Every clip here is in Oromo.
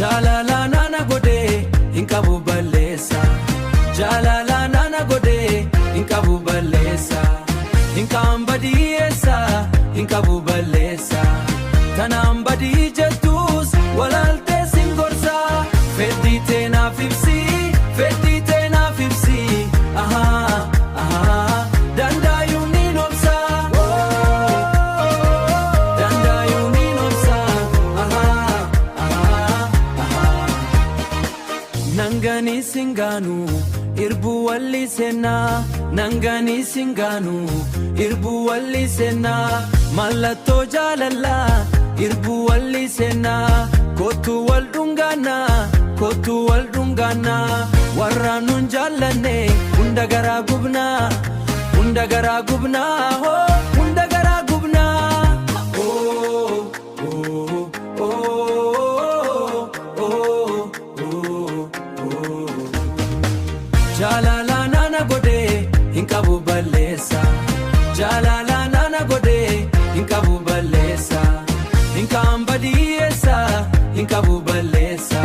Jalala nana gode inkabu balesa Jalala nana gode inkabu balesa Inkambadi esa inkabu balesa Tanambadi jetus walalte singorsa Fedite na fipsi aha aha danda yuninopsa danda yuninopsa aha aha nangani singanu irbu walli sena nangani singanu irbu walli sena malatto jalalla irbu walli sena kotu waldungana warranun jallane undagara gubna ho undagara gubna oh oh oh oh jalala nana gode inkabu balesa jalala nana gode inkabu balesa inkambadi esa inkabu balesa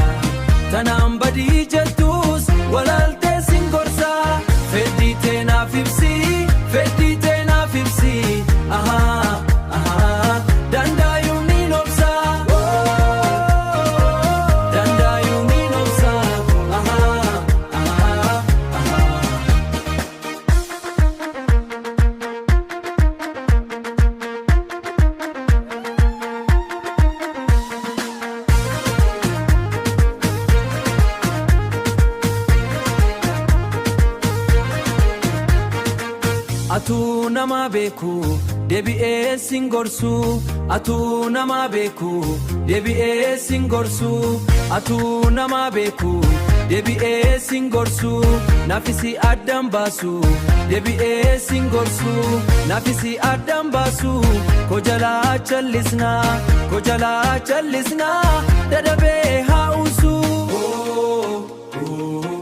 tanambadi jetus walalte singorsa fedite na fipsi aha aha danda yuninopsa danda yuninopsa aha aha aha Atu nama beku debi'ee singorsu Atu nama beku debi'ee singorsu Atu nama beku debi'ee singorsu Nafisi addam basu debi'ee singorsu Nafisi addam basu kojala challisna dadabe hausu oh oh